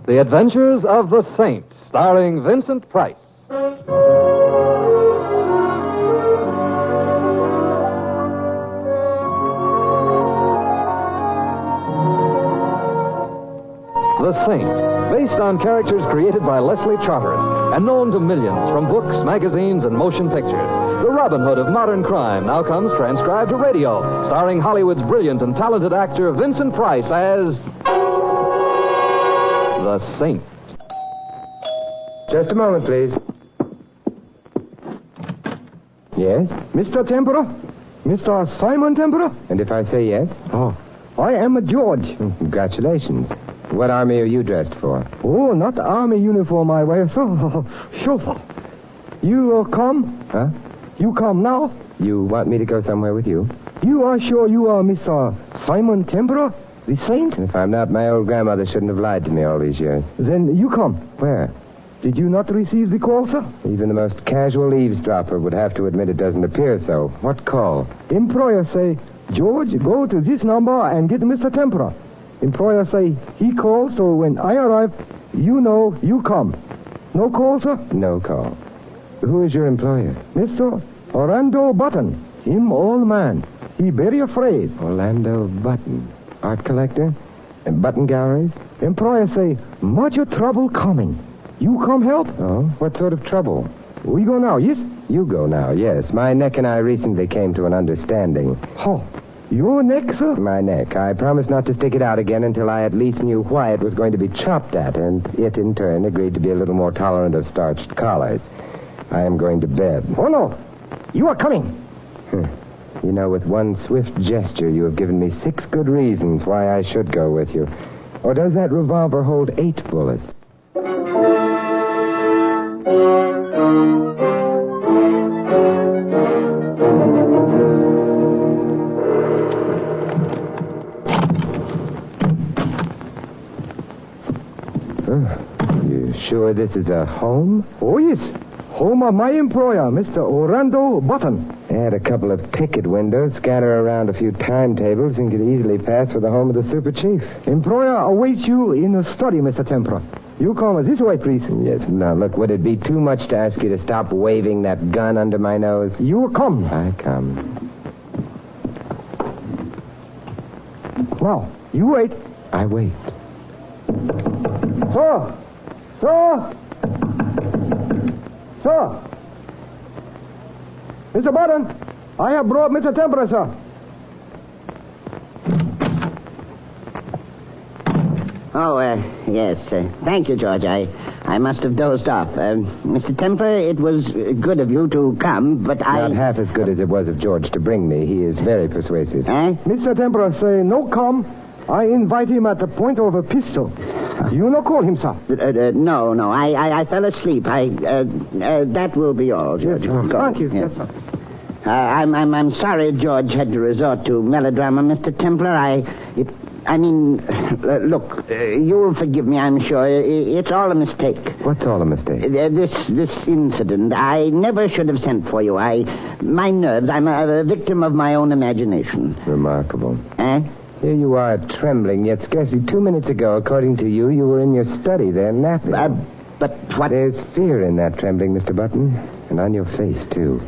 The Adventures of the Saint, starring Vincent Price. The Saint, based on characters created by Leslie Charteris and known to millions from books, magazines, and motion pictures. The Robin Hood of modern crime now comes transcribed to radio, starring Hollywood's brilliant and talented actor Vincent Price as The Saint. Just a moment, please. Yes? Mr. Tempera? Mr. Simon Tempera? And if I say yes? Oh, I am a George. Congratulations. What army are you dressed for? Oh, not army uniform, I wear, sir. Chauffeur. You come? Huh? You come now? You want me to go somewhere with you? You are sure you are Mr. Simon Tempera, the saint? If I'm not, my old grandmother shouldn't have lied to me all these years. Then you come. Where? Did you not receive the call, sir? Even the most casual eavesdropper would have to admit it doesn't appear so. What call? Employer say, George, go to this number and get Mr. Tempera. Employer say, he called, so when I arrive, you know you come. No call, sir? No call. Who is your employer? Mr. Orlando Button. Him old man. He very afraid. Orlando Button. Art collector? And button galleries? Employer say, much trouble coming. You come help? Oh, what sort of trouble? We go now, yes? You go now, yes. My neck and I recently came to an understanding. Oh, your neck, sir? My neck. I promised not to stick it out again until I at least knew why it was going to be chopped at, and it, in turn, agreed to be a little more tolerant of starched collars. I am going to bed. Oh, no. You are coming. You know, with one swift gesture, you have given me 6 good reasons why I should go with you. Or does that revolver hold 8 bullets? You sure this is a home? Oh, yes. Home of my employer, Mr. Orlando Button. Add a couple of ticket windows, scatter around a few timetables, and could easily pass for the home of the super chief. Employer awaits you in the study, Mr. Tempera. You come this way, please. Yes. Now, look, would it be too much to ask you to stop waving that gun under my nose? You come. I come. Now, you wait. I wait. Sir! Sir! Sir! Mr. Button, I have brought Mr. Tempera, sir. Oh, yes. Thank you, George. I must have dozed off. Mr. Tempera, it was good of you to come, but Not half as good as it was of George to bring me. He is very persuasive. Mr. Tempera say no come. I invite him at the point of a pistol. You no call him, sir? No. I fell asleep. That will be all, George. Yes, thank you. Yes. Yes, sir. I'm sorry George had to resort to melodrama, Mr. Templar. Look, you'll forgive me, I'm sure. It's all a mistake. What's all a mistake? This incident. I never should have sent for you. My nerves. I'm a victim of my own imagination. Remarkable. Here you are, trembling, yet scarcely 2 minutes ago, according to you, you were in your study there, napping. But what? There's fear in that trembling, Mr. Button, and on your face, too.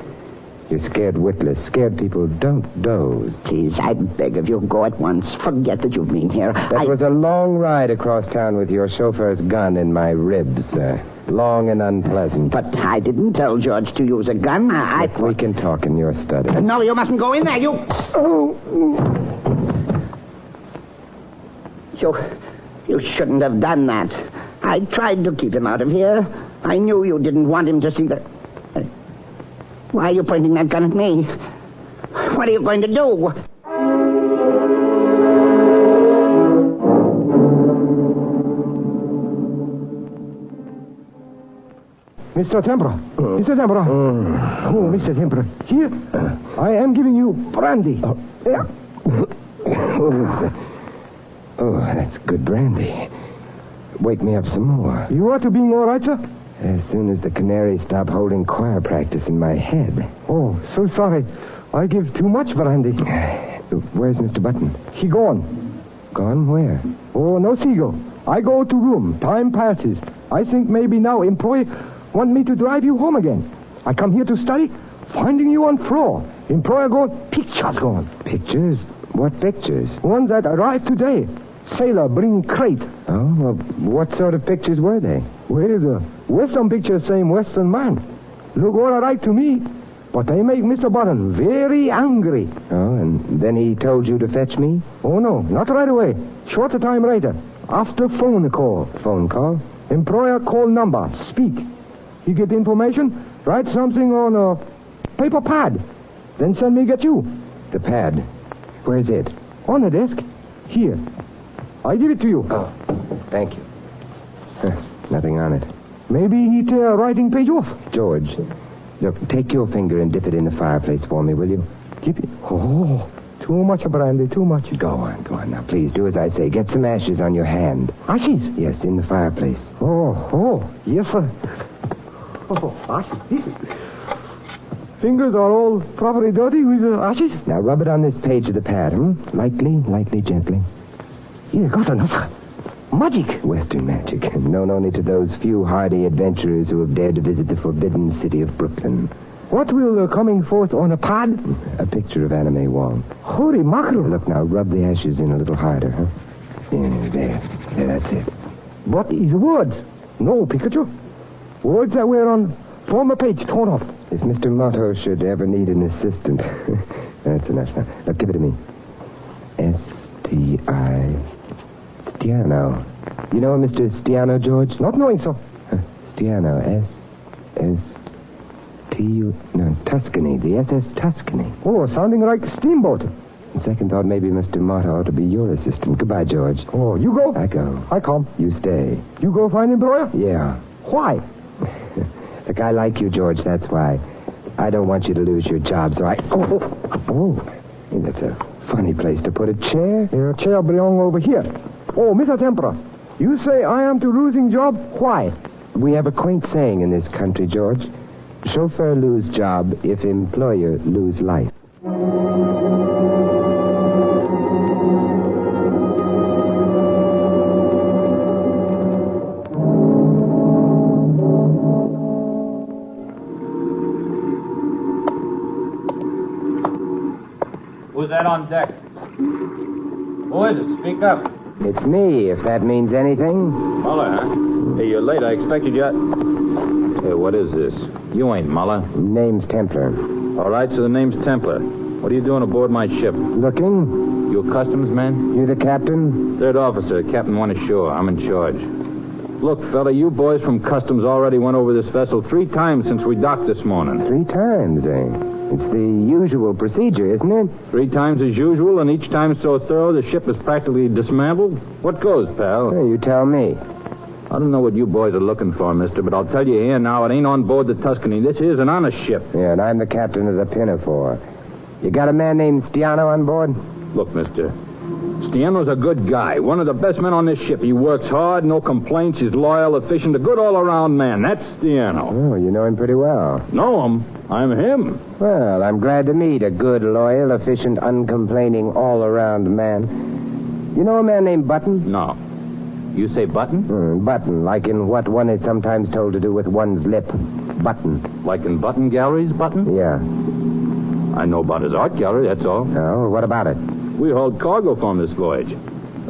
You're scared witless. Scared people don't doze. Please, I beg of you, go at once. Forget that you've been here. That was a long ride across town with your chauffeur's gun in my ribs, sir. Long and unpleasant. But I didn't tell George to use a gun. We can talk in your study. No, you mustn't go in there. You shouldn't have done that. I tried to keep him out of here. I knew you didn't want him to see that. Why are you pointing that gun at me? What are you going to do? Mr. Tempera. Mr. Tempera. Oh, Mr. Tempera. Here, I am giving you brandy. Oh, that's good brandy. Wake me up some more. You ought to be all right, sir? As soon as the canaries stop holding choir practice in my head. Oh, so sorry. I give too much brandy. Where's Mr. Button? He gone. Gone where? Oh, no seagull. I go to room. Time passes. I think maybe now employer want me to drive you home again. I come here to study. Finding you on floor. Employer gone. Pictures gone. Pictures? What pictures? Ones that arrived today. Sailor bring crate. Oh, well, what sort of pictures were they? Well, the Western picture same Western man. Look all right to me. But they make Mr. Button very angry. Oh, and then he told you to fetch me? Oh, no, not right away. Shorter time later. After phone call. Phone call? Employer call number. Speak. He get information. Write something on a paper pad. Then send me get you. The pad. Where's it? On the desk. Here. I give it to you. Oh, thank you. Nothing on it. Maybe he tear writing page off. George, look, take your finger and dip it in the fireplace for me, will you? Keep it. Oh, too much brandy, too much. Go on. Now, please, do as I say. Get some ashes on your hand. Ashes? Yes, in the fireplace. Oh, yes, sir. Oh, ashes. Fingers are all properly dirty with ashes. Now, rub it on this page of the pad, Lightly, gently. Here, got another. Magic. Western magic. Known only to those few hardy adventurers who have dared to visit the forbidden city of Brooklyn. What will coming forth on a pad? A picture of Anime Wong. Holy mackerel. Look now, rub the ashes in a little harder, huh? There, that's it. What is words? No, Pikachu. Words that were on former page torn off. If Mr. Motto should ever need an assistant. That's enough now. Now, give it to me. S-T-I... Stiano. You know Mr. Stiano, George? Not knowing so. Stiano. S-T-U... No, Tuscany. The SS Tuscany. Oh, sounding like steamboat. Second thought, maybe Mr. Motto ought to be your assistant. Goodbye, George. Oh, you go? I go. I come. You stay. You go find employer? Yeah. Why? Look, I like you, George, that's why. I don't want you to lose your job, so I... Oh. That's a funny place to put a chair. Your chair belong over here. Oh, Mr. Tempera, you say I am to losing job? Why? We have a quaint saying in this country, George. Chauffeur lose job if employer lose life. Who's that on deck? Who is it? Speak up. It's me, if that means anything. Muller, huh? Hey, you're late. I expected you... Hey, what is this? You ain't Muller. Name's Templar. All right, so the name's Templar. What are you doing aboard my ship? Looking? You a customs man? You the captain? Third officer. Captain went ashore. I'm in charge. Look, fella, you boys from customs already went over this vessel 3 times since we docked this morning. 3 times, eh? It's the usual procedure, isn't it? 3 times as usual, and each time so thorough the ship is practically dismantled? What goes, pal? Hey, you tell me. I don't know what you boys are looking for, mister, but I'll tell you here now, it ain't on board the Tuscany. This is an honest ship. Yeah, and I'm the captain of the Pinafore. You got a man named Stiano on board? Look, mister, Stiano's a good guy. One of the best men on this ship. He works hard, no complaints. He's loyal, efficient, a good all-around man. That's Stiano. Oh, you know him pretty well. Know him? I'm him. Well, I'm glad to meet a good, loyal, efficient, uncomplaining, all-around man. You know a man named Button? No. You say Button? Button, like in what one is sometimes told to do with one's lip. Button. Like in Button Galleries, Button? Yeah. I know about his art gallery, that's all. Oh, what about it? We hauled cargo from this voyage.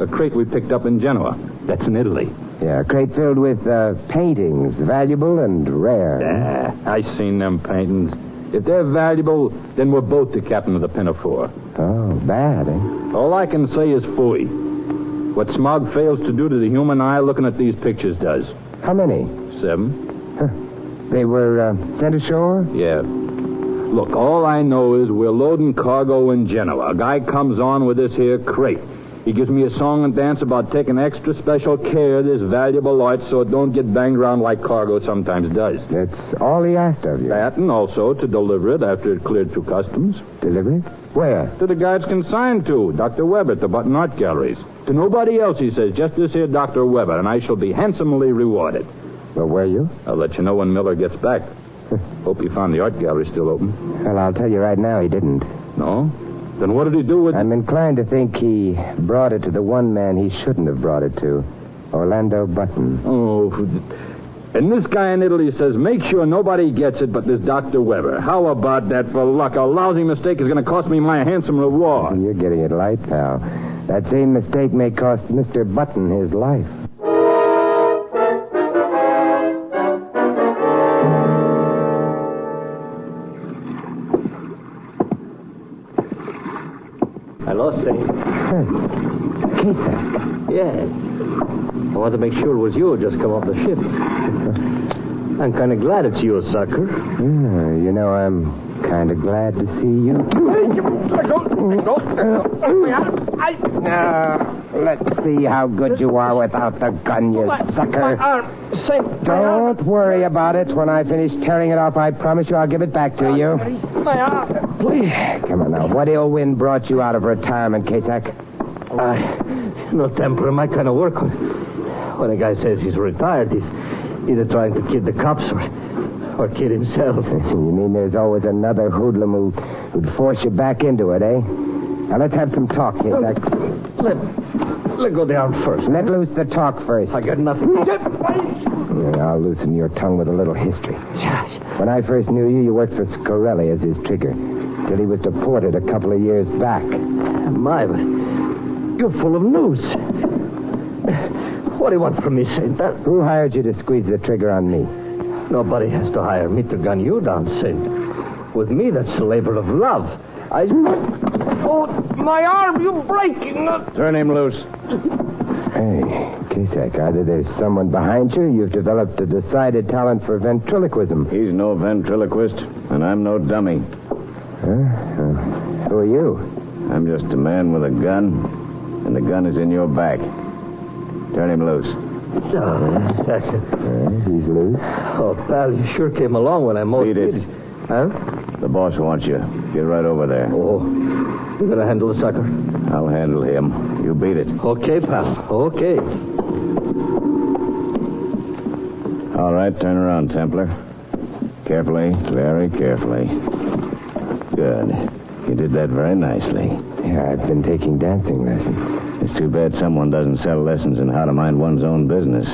A crate we picked up in Genoa. That's in Italy. Yeah, a crate filled with paintings, valuable and rare. Yeah, I seen them paintings. If they're valuable, then we're both the captain of the Pinafore. Oh, bad, eh? All I can say is phooey. What smog fails to do to the human eye looking at these pictures does. How many? 7. They were sent ashore? Yeah. Look, all I know is we're loading cargo in Genoa. A guy comes on with this here crate. He gives me a song and dance about taking extra special care of this valuable art so it don't get banged around like cargo sometimes does. That's all he asked of you. That, and also to deliver it after it cleared through customs. Deliver it? Where? To the guy it's consigned to, Dr. Weber at the Button Art Galleries. To nobody else, he says, just this here Dr. Weber, and I shall be handsomely rewarded. Well, were you? I'll let you know when Miller gets back. Hope he found the art gallery still open. Well, I'll tell you right now, he didn't. No? Then what did he do with... I'm inclined to think he brought it to the one man he shouldn't have brought it to. Orlando Button. Oh, and this guy in Italy says, make sure nobody gets it but this Dr. Weber. How about that for luck? A lousy mistake is going to cost me my handsome reward. You're getting it light, pal. That same mistake may cost Mr. Button his life. Hello, Saint. Hey, Kesa. Yeah. I want to make sure it was you who just come off the ship. I'm kind of glad it's you, sucker. Yeah, you know, I'm kind of glad to see you. Let go. Now, let's see how good you are without the gun, you sucker. Saint. Don't worry about it. When I finish tearing it off, I promise you I'll give it back to you. My arm. Please. Come on now. What ill wind brought you out of retirement, Kasak? No temper in my kind of work. When a guy says he's retired, he's either trying to kid the cops or kid himself. You mean there's always another hoodlum who'd force you back into it, eh? Now, let's have some talk, Kasak. Let go the arm first. Let loose the talk first. I got nothing. I'll loosen your tongue with a little history. When I first knew you, you worked for Scorelli as his trigger, till he was deported a couple of years back. My, you're full of news. What do you want from me, Saint? Who hired you to squeeze the trigger on me? Nobody has to hire me to gun you down, Saint. With me, that's the labor of love. Oh, my arm, you're breaking. Turn him loose. Hey, Kasak, either there's someone behind you, or you've developed a decided talent for ventriloquism. He's no ventriloquist, and I'm no dummy. Who are you? I'm just a man with a gun, and the gun is in your back. Turn him loose. He's loose. Oh, pal, you sure came along when I most Beat it. needed. Huh? The boss wants you. Get right over there. Oh, you gonna handle the sucker? I'll handle him. You beat it. Okay, pal. Okay. All right, turn around, Templar. Carefully, very carefully. Good. You did that very nicely. Yeah, I've been taking dancing lessons. It's too bad someone doesn't sell lessons in how to mind one's own business.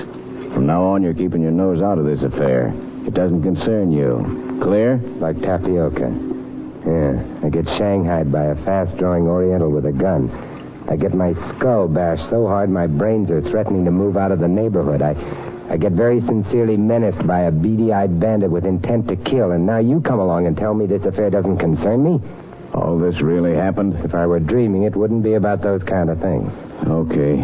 From now on, you're keeping your nose out of this affair. It doesn't concern you. Clear? Like tapioca. Yeah, I get shanghaied by a fast-drawing Oriental with a gun. I get my skull bashed so hard my brains are threatening to move out of the neighborhood. I get very sincerely menaced by a beady-eyed bandit with intent to kill, and now you come along and tell me this affair doesn't concern me? All this really happened? If I were dreaming, it wouldn't be about those kind of things. Okay.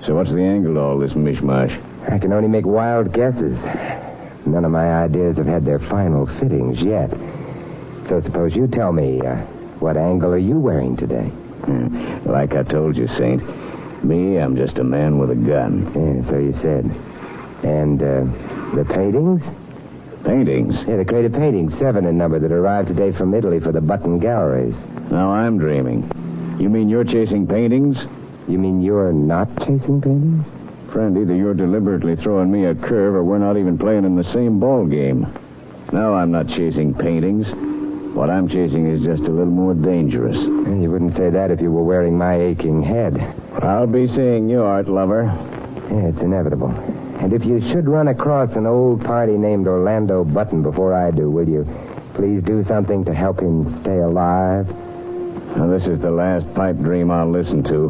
So what's the angle to all this mishmash? I can only make wild guesses. None of my ideas have had their final fittings yet. So suppose you tell me, what angle are you wearing today? Like I told you, Saint, me, I'm just a man with a gun. Yeah, so you said. And, the paintings? Paintings? Yeah, the crate of paintings, 7 in number, that arrived today from Italy for the Button Galleries. Now I'm dreaming. You mean you're chasing paintings? You mean you're not chasing paintings? Friend, either you're deliberately throwing me a curve or we're not even playing in the same ball game. No, I'm not chasing paintings. What I'm chasing is just a little more dangerous. And you wouldn't say that if you were wearing my aching head. I'll be seeing you, art lover. Yeah, it's inevitable. And if you should run across an old party named Orlando Button before I do, will you please do something to help him stay alive? Now, this is the last pipe dream I'll listen to.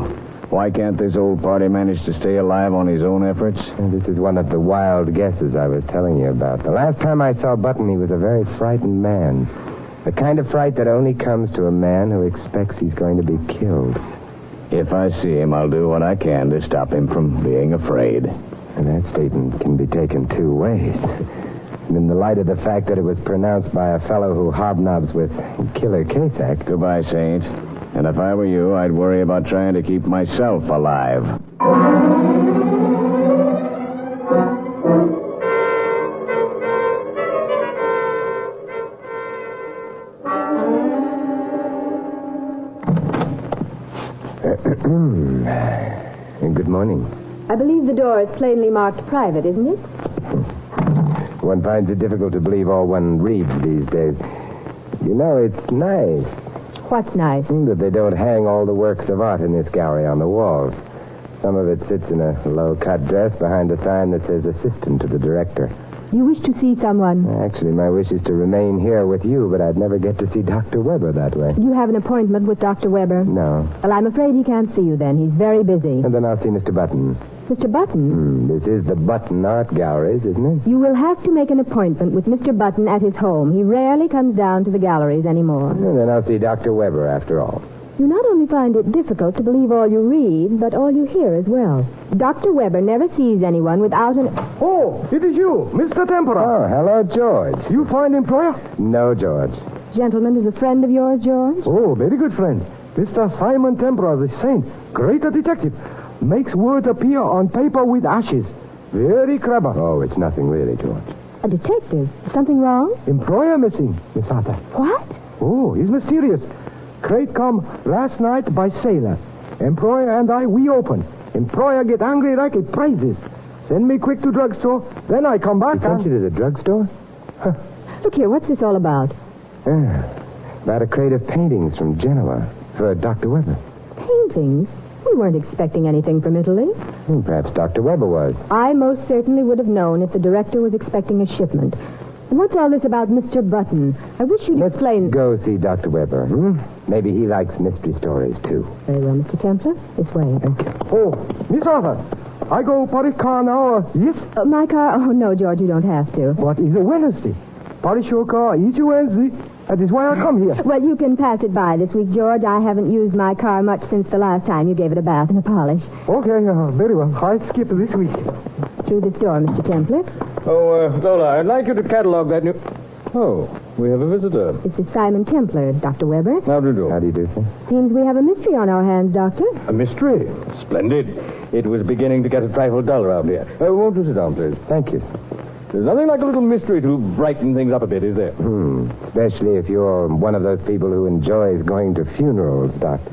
Why can't this old party manage to stay alive on his own efforts? And this is one of the wild guesses I was telling you about. The last time I saw Button, he was a very frightened man. The kind of fright that only comes to a man who expects he's going to be killed. If I see him, I'll do what I can to stop him from being afraid. And that statement can be taken 2 ways. And in the light of the fact that it was pronounced by a fellow who hobnobs with Killer Kasak. Goodbye, Saint. And if I were you, I'd worry about trying to keep myself alive. Good morning. I believe the door is plainly marked private, isn't it? One finds it difficult to believe all one reads these days. You know, it's nice What's nice? that they don't hang all the works of art in this gallery on the walls. Some of it sits in a low-cut dress behind a sign that says assistant to the director. You wish to see someone? Actually, my wish is to remain here with you, but I'd never get to see Dr. Weber that way. You have an appointment with Dr. Weber? No. Well, I'm afraid he can't see you then. He's very busy. And then I'll see Mr. Button. Mr. Button? This is the Button Art Galleries, isn't it? You will have to make an appointment with Mr. Button at his home. He rarely comes down to the galleries anymore. And then I'll see Dr. Weber after all. You not only find it difficult to believe all you read, but all you hear as well. Dr. Weber never sees anyone without an... Oh, it is you, Mr. Tempera. Oh, hello, George. You find employer? No, George. Gentleman is a friend of yours, George? Oh, very good friend. Mr. Simon Tempera, the saint. Greater detective. Makes words appear on paper with ashes. Very clever. Oh, it's nothing really, George. A detective? Something wrong? Employer missing, Miss Arthur. What? Oh, he's mysterious. Crate come last night by sailor. Employer and I, we open. Employer get angry like it praises. Send me quick to drugstore, then I come back He sent you to the drugstore? Look here, what's this all about? About a crate of paintings from Genoa for Dr. Weber. Paintings? We weren't expecting anything from Italy. Perhaps Dr. Weber was. I most certainly would have known if the director was expecting a shipment. And what's all this about Mr. Button? I wish you'd explain... Go see Dr. Weber. Maybe he likes mystery stories, too. Very well, Mr. Templar. This way. Thank you. Oh, Miss Arthur, I go Paris car now, yes? My car? Oh, no, George, you don't have to. But it's a Wednesday. Paris show car each Wednesday. That is why I come here. Well, you can pass it by this week, George. I haven't used my car much since the last time you gave it a bath and a polish. Okay, very well. I skip this week. Through this door, Mr. Templar. Oh, Lola, I'd like you to catalog that new... Oh, we have a visitor. This is Simon Templar, Dr. Weber. How do you do? How do you do, sir? Seems we have a mystery on our hands, Doctor. A mystery? Splendid. It was beginning to get a trifle dull around here. Won't you sit down, please? Thank you. There's nothing like a little mystery to brighten things up a bit, is there? Especially if you're one of those people who enjoys going to funerals, Doctor.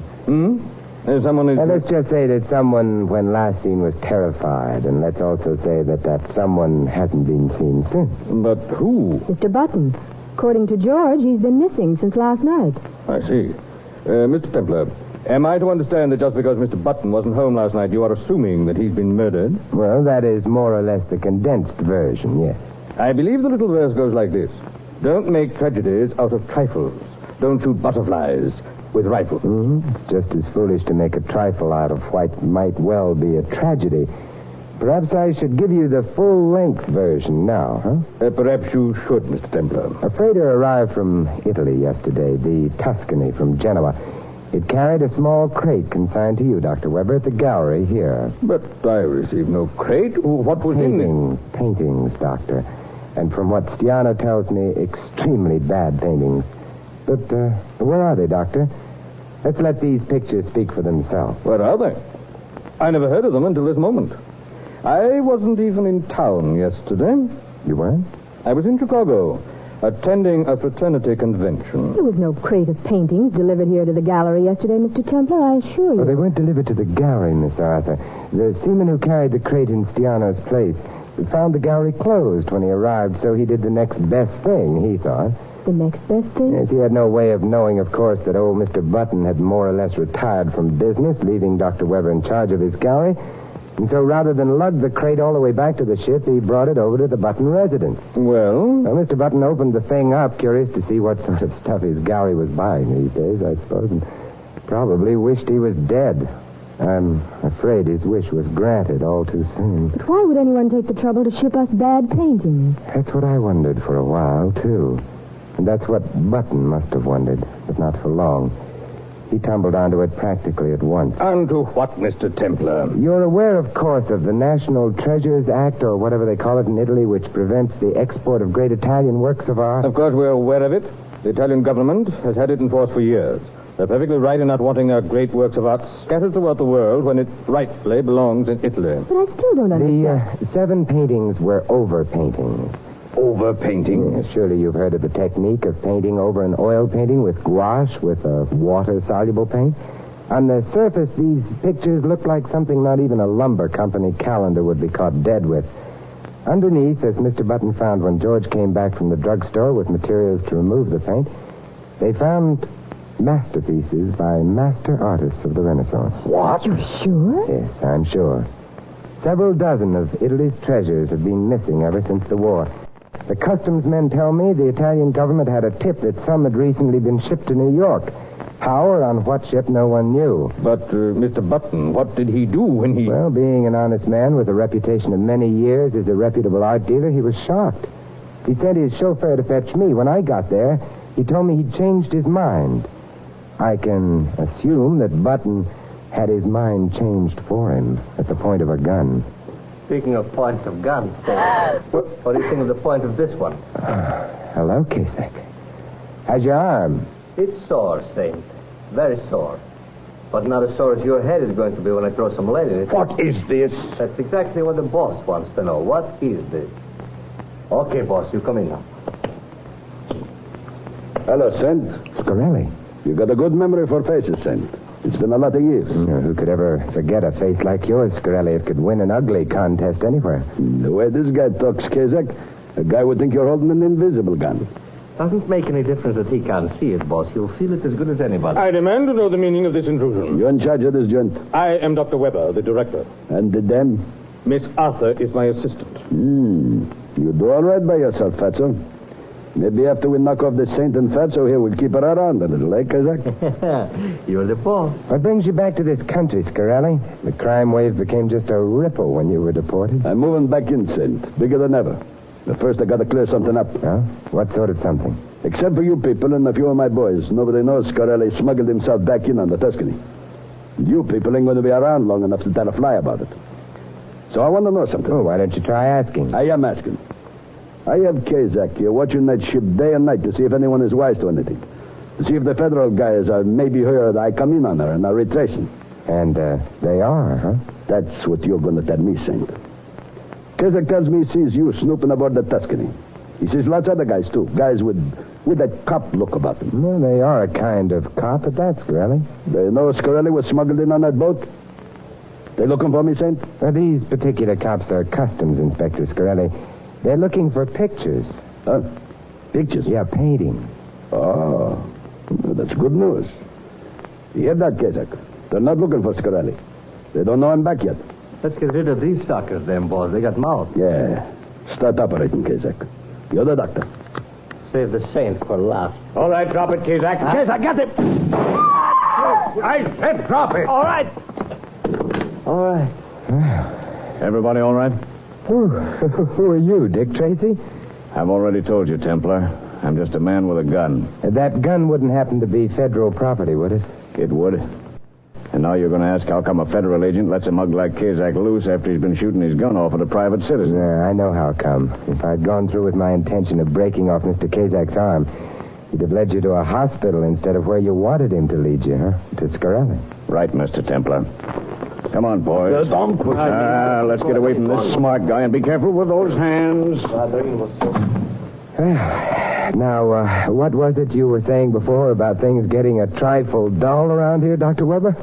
Someone is... And let's just say that someone, when last seen, was terrified. And let's also say that someone hasn't been seen since. But who? Mr. Button. According to George, he's been missing since last night. I see. Mr. Templar, am I to understand that just because Mr. Button wasn't home last night, you are assuming that he's been murdered? Well, that is more or less the condensed version, yes. I believe the little verse goes like this. Don't make tragedies out of trifles. Don't shoot butterflies with rifles. It's just as foolish to make a trifle out of what might well be a tragedy. Perhaps I should give you the full-length version now, huh? Perhaps you should, Mr. Templar. A freighter arrived from Italy yesterday, the Tuscany from Genoa. It carried a small crate consigned to you, Dr. Weber, at the gallery here. But I received no crate. What was in it? Paintings, Doctor. And from what Stiano tells me, extremely bad paintings. But where are they, Doctor? Let's let these pictures speak for themselves. Where are they? I never heard of them until this moment. I wasn't even in town yesterday. You weren't? I was in Chicago, attending a fraternity convention. There was no crate of paintings delivered here to the gallery yesterday, Mr. Templar, I assure you. Oh, they weren't delivered to the gallery, Miss Arthur. The seaman who carried the crate in Stiano's place found the gallery closed when he arrived, so he did the next best thing, he thought. The next best thing? Yes, he had no way of knowing, of course, that old Mr. Button had more or less retired from business, leaving Dr. Weber in charge of his gallery. And so rather than lug the crate all the way back to the ship, he brought it over to the Button residence. Well, Mr. Button opened the thing up, curious to see what sort of stuff his gallery was buying these days, I suppose, and probably wished he was dead. I'm afraid his wish was granted all too soon. But why would anyone take the trouble to ship us bad paintings? That's what I wondered for a while, too. And that's what Button must have wondered, but not for long. He tumbled onto it practically at once. onto what, Mr. Templar? You're aware, of course, of the National Treasures Act, or whatever they call it in Italy, which prevents the export of great Italian works of art? Of course, we're aware of it. The Italian government has had it in force for years. They're perfectly right in not wanting our great works of art scattered throughout the world when it rightly belongs in Italy. But I still don't understand. The 7 paintings were over-paintings. Overpainting? Yes, surely you've heard of the technique of painting over an oil painting with gouache, with a water-soluble paint. On the surface, these pictures look like something not even a lumber company calendar would be caught dead with. Underneath, as Mr. Button found when George came back from the drugstore with materials to remove the paint, they found masterpieces by master artists of the Renaissance. What? You're sure? Yes, I'm sure. Several dozen of Italy's treasures have been missing ever since the war. The customs men tell me the Italian government had a tip that some had recently been shipped to New York. How or on what ship, no one knew. But, Mr. Button, what did he do when he... Well, being an honest man with a reputation of many years as a reputable art dealer, he was shocked. He sent his chauffeur to fetch me. When I got there, he told me he'd changed his mind. I can assume that Button had his mind changed for him at the point of a gun. Speaking of points of guns, what do you think of the point of this one? Hello, Kasek. How's your arm? It's sore, Saint. Very sore. But not as sore as your head is going to be when I throw some lead in it. What is this? That's exactly what the boss wants to know. What is this? Okay, boss, you come in now. Hello, Saint. Scarelli. You got a good memory for faces, Saint. It's been a lot of years. Who could ever forget a face like yours, Scarelli? It could win an ugly contest anywhere. The way this guy talks, Kazak, a guy would think you're holding an invisible gun. Doesn't make any difference that he can't see it, boss. He'll feel it as good as anybody. I demand to know the meaning of this intrusion. You're in charge of this joint. I am Dr. Weber, the director. And the dame? Miss Arthur is my assistant. You do all right by yourself, Fatso. Maybe after we knock off the Saint and Fatso here, we'll keep her around a little, eh, Kazak? You're the boss. What brings you back to this country, Scarelli? The crime wave became just a ripple when you were deported. I'm moving back in, Saint. Bigger than ever. But first, I gotta clear something up. Huh? What sort of something? Except for you people and a few of my boys, nobody knows Scarelli smuggled himself back in on the Tuscany. And you people ain't going to be around long enough to tell a fly about it. So I want to know something. Oh, why don't you try asking? I am asking. I have Kazak here watching that ship day and night to see if anyone is wise to anything. To see if the federal guys are maybe heard I come in on her and are retracing. And, they are, huh? That's what you're going to tell me, Saint. Kazak tells me he sees you snooping aboard the Tuscany. He sees lots of other guys, too. Guys with that cop look about them. Well, they are a kind of cop at that, Scarelli. They know Scarelli was smuggled in on that boat? They looking for me, Saint? These particular cops are customs inspectors, Scarelli. They're looking for pictures. Huh? Pictures? Yeah, paintings. Oh, well, that's good news. You hear that, Kazak? They're not looking for Scarelli. They don't know I'm back yet. Let's get rid of these suckers, then, boss. They got mouths. Yeah. Start operating, Kazak. You're the doctor. Save the Saint for last. All right, drop it, Kazak. Kazak, get it! I said drop it. All right. Everybody all right? Who are you, Dick Tracy? I've already told you, Templar. I'm just a man with a gun. That gun wouldn't happen to be federal property, would it? It would. And now you're going to ask how come a federal agent lets a mug like Kazak loose after he's been shooting his gun off at a private citizen. I know how come. If I'd gone through with my intention of breaking off Mr. Kazak's arm, he'd have led you to a hospital instead of where you wanted him to lead you, huh? To Scarelli. Right, Mr. Templar. Come on, boys. Don't push me. Let's get away from this smart guy and be careful with those hands. Now, what was it you were saying before about things getting a trifle dull around here, Dr. Weber?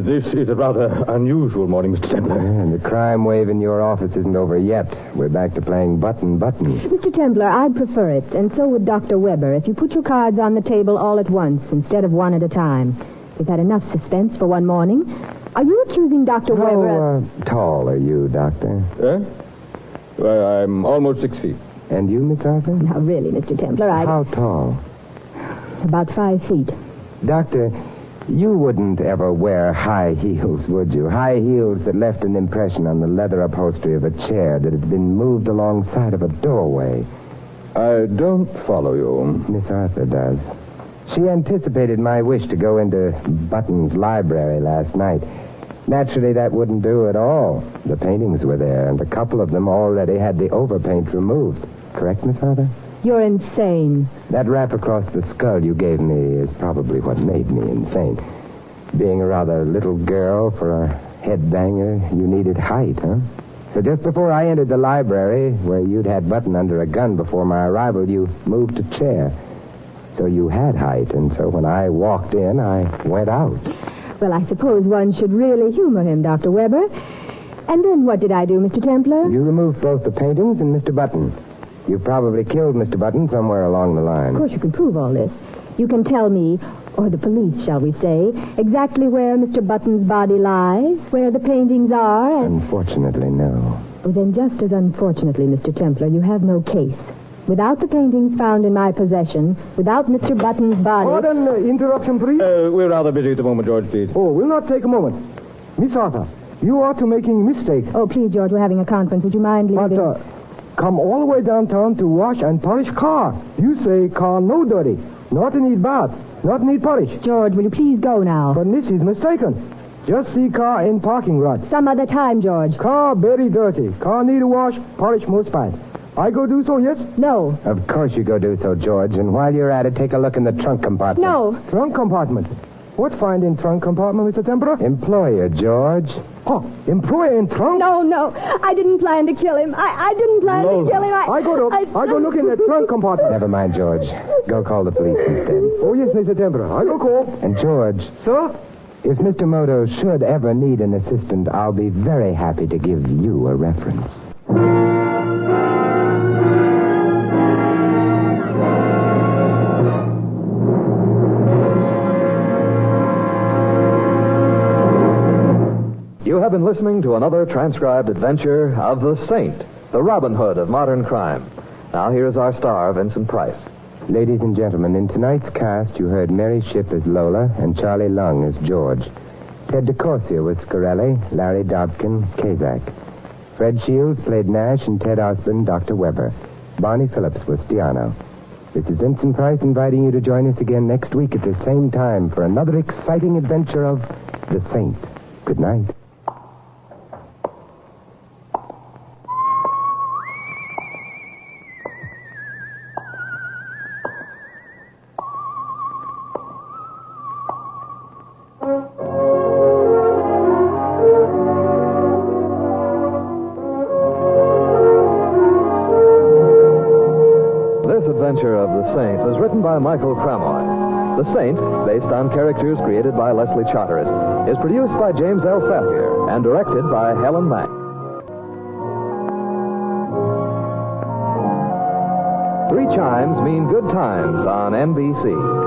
This is a rather unusual morning, Mr. Templar. And the crime wave in your office isn't over yet. We're back to playing button. Mr. Templar, I'd prefer it, and so would Dr. Weber, if you put your cards on the table all at once instead of one at a time. We've had enough suspense for one morning. Are you accusing Dr. Weber of... How tall are you, Doctor? Well, I'm almost 6 feet. And you, Miss Arthur? Now, really, Mr. Templar, How tall? About 5 feet. Doctor, you wouldn't ever wear high heels, would you? High heels that left an impression on the leather upholstery of a chair that had been moved alongside of a doorway. I don't follow you. Miss Arthur does. She anticipated my wish to go into Button's library last night. Naturally, that wouldn't do at all. The paintings were there, and a couple of them already had the overpaint removed. Correct, Miss Arthur? You're insane. That rap across the skull you gave me is probably what made me insane. Being a rather little girl for a headbanger, you needed height, huh? So just before I entered the library, where you'd had Button under a gun before my arrival, you moved a chair. So you had height, and so when I walked in, I went out. Well, I suppose one should really humor him, Dr. Weber. And then what did I do, Mr. Templar? You removed both the paintings and Mr. Button. You probably killed Mr. Button somewhere along the line. Of course, you can prove all this. You can tell me, or the police, shall we say, exactly where Mr. Button's body lies, where the paintings are, and... Unfortunately, no. Oh, then just as unfortunately, Mr. Templar, you have no case. Without the paintings found in my possession, without Mr. Button's body... Pardon, interruption, please. We're rather busy at the moment, George, please. Oh, we'll not take a moment. Miss Arthur, you are to making a mistake. Oh, please, George, we're having a conference. Would you mind leaving? But, come all the way downtown to wash and polish car. You say car no dirty. Not need bath. Not need polish. George, will you please go now? But Miss is mistaken. Just see car in parking lot. Some other time, George. Car very dirty. Car need a wash, polish most bad. I go do so, yes? No. Of course you go do so, George. And while you're at it, take a look in the trunk compartment. No. Trunk compartment. What find in trunk compartment, Mr. Tempera? Employer, George. Oh, employer in trunk? No. I didn't plan to kill him. I didn't plan to kill him. I go look in the trunk compartment. Never mind, George. Go call the police instead. Oh, yes, Mr. Tempera. I go call. And, George. Sir? If Mr. Moto should ever need an assistant, I'll be very happy to give you a reference. You have been listening to another transcribed adventure of the Saint, the Robin Hood of modern crime. Now here is our star, Vincent Price. Ladies and gentlemen, in tonight's cast, you heard Mary Shipp as Lola and Charlie Lung as George. Ted DeCorsia was Scarelli, Larry Dobkin, Kazak. Fred Shields played Nash, and Ted Osborne, Dr. Weber. Barney Phillips was Stiano. This is Vincent Price inviting you to join us again next week at the same time for another exciting adventure of the Saint. Good night. Adventure of the Saint was written by Michael Cramoy. The Saint, based on characters created by Leslie Charteris, is produced by James L. Safier and directed by Helen Mack. 3 chimes mean good times on NBC.